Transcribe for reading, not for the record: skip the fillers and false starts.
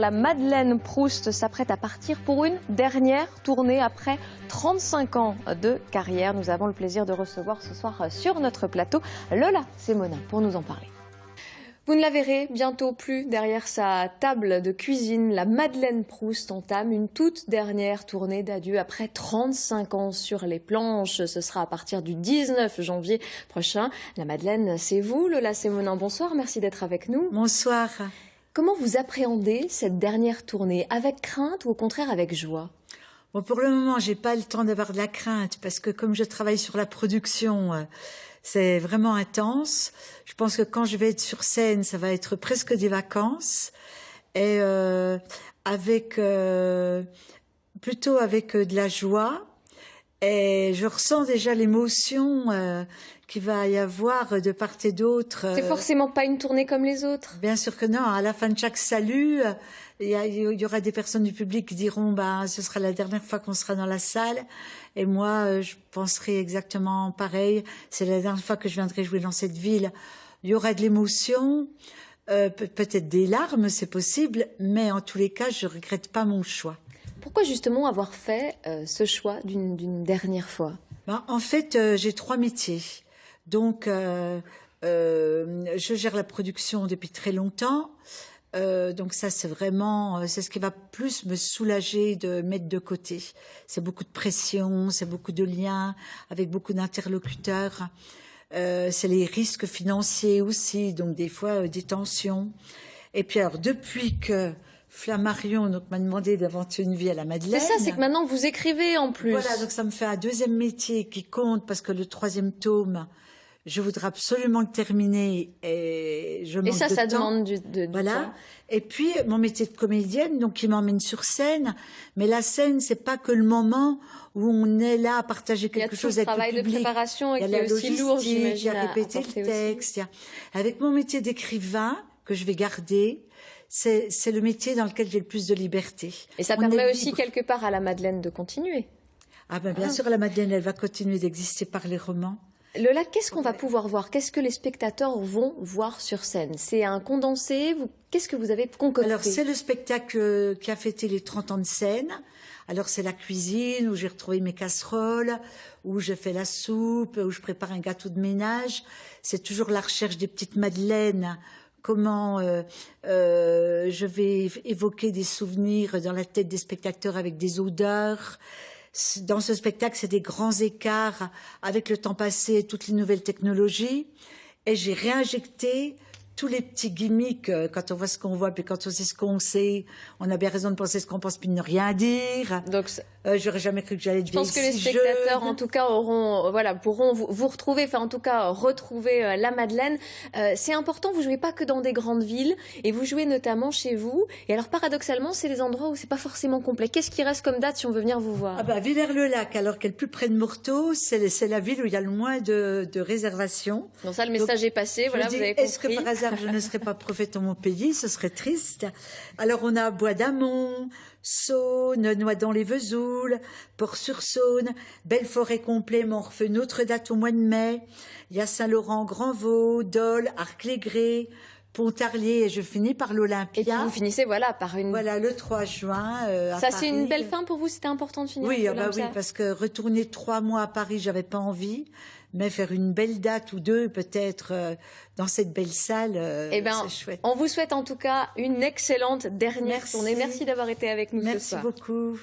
la Madeleine Proust s'apprête à partir pour une dernière tournée après 35 ans de carrière. Nous avons le plaisir de recevoir ce soir sur notre plateau Lola Semonin pour nous en parler. Vous ne la verrez bientôt plus derrière sa table de cuisine. La Madeleine Proust entame une toute dernière tournée d'adieu après 35 ans sur les planches. Ce sera à partir du 19 janvier prochain. La Madeleine, c'est vous, Lola Semonin. Bonsoir, merci d'être avec nous. Bonsoir. Comment vous appréhendez cette dernière tournée? Avec crainte ou au contraire avec joie? Bon, pour le moment, j'ai pas le temps d'avoir de la crainte parce que comme je travaille sur la production, c'est vraiment intense. Je pense que quand je vais être sur scène, ça va être presque des vacances et plutôt avec de la joie. Et je ressens déjà l'émotion qu'il va y avoir de part et d'autre. C'est forcément pas une tournée comme les autres. Bien sûr que non. À la fin de chaque salut, il y aura des personnes du public qui diront ce sera la dernière fois qu'on sera dans la salle. Et moi, je penserai exactement pareil. C'est la dernière fois que je viendrai jouer dans cette ville. Il y aura de l'émotion, peut-être des larmes, c'est possible, mais en tous les cas, je regrette pas mon choix. Pourquoi justement avoir fait ce choix d'une dernière fois? En fait, j'ai 3 métiers. Donc, je gère la production depuis très longtemps. Donc ça, c'est vraiment, c'est ce qui va plus me soulager de mettre de côté. C'est beaucoup de pression, c'est beaucoup de liens avec beaucoup d'interlocuteurs. C'est les risques financiers aussi, donc des fois des tensions. Et puis alors, depuis que Flammarion m'a demandé d'inventer une vie à la Madeleine. C'est ça, c'est que maintenant vous écrivez en plus. Voilà, donc ça me fait un deuxième métier qui compte parce que le 3e tome, je voudrais absolument le terminer et je manque de temps. Ça demande du voilà. temps. Et puis mon métier de comédienne, donc qui m'emmène sur scène. Mais la scène, c'est pas que le moment où on est là à partager quelque chose avec le public. Il y a tout le travail de préparation et qui est aussi lourd, j'imagine. Il y a répéter le texte. Avec mon métier d'écrivain que je vais garder. C'est le métier dans lequel j'ai le plus de liberté. Et ça permet aussi quelque part à la Madeleine de continuer. Ah ben bien sûr, la Madeleine, elle va continuer d'exister par les romans. Lola, qu'est-ce qu'on va pouvoir voir? Qu'est-ce que les spectateurs vont voir sur scène? C'est un condensé? Qu'est-ce que vous avez concocté? Alors, c'est le spectacle qui a fêté les 30 ans de scène. Alors, c'est la cuisine, où j'ai retrouvé mes casseroles, où je fais la soupe, où je prépare un gâteau de ménage. C'est toujours la recherche des petites madeleines. Comment je vais évoquer des souvenirs dans la tête des spectateurs avec des odeurs. Dans ce spectacle, c'est des grands écarts avec le temps passé et toutes les nouvelles technologies. Et j'ai réinjecté tous les petits gimmicks, quand on voit ce qu'on voit, puis quand on sait ce qu'on sait, on a bien raison de penser ce qu'on pense, puis de ne rien dire. Donc, j'aurais jamais cru que j'allais être vieille. Je pense que les spectateurs, en tout cas, pourront vous retrouver, enfin, en tout cas, retrouver la Madeleine. C'est important, vous jouez pas que dans des grandes villes, et vous jouez notamment chez vous. Et alors, paradoxalement, c'est des endroits où c'est pas forcément complet. Qu'est-ce qui reste comme date si on veut venir vous voir? Villers-le-Lac, alors qu'elle est plus près de Morteau, c'est la ville où il y a le moins de réservations. Donc ça, le message est passé, voilà, vous avez compris. Est-ce que par hasard, je ne serais pas prophète en mon pays, ce serait triste. Alors on a Bois d'Amont, Saône, Noidans-les-Vesoul, Port-sur-Saône, Belfort-et-Complet, mais on refait une autre date au mois de mai. Il y a Saint-Laurent, Grandvaux, Dole, Arc-les-Grès, Pontarlier, et je finis par l'Olympia. Et puis vous finissez, par une... Voilà, le 3 juin à Ça, Paris. c'est une belle fin pour vous, c'était important de finir Oui, avec oui, parce que retourner 3 mois à Paris, j'avais pas envie. Mais faire une belle date ou 2, peut-être, dans cette belle salle, c'est chouette. On vous souhaite en tout cas une excellente dernière tournée. Merci d'avoir été avec nous ce soir. Merci beaucoup.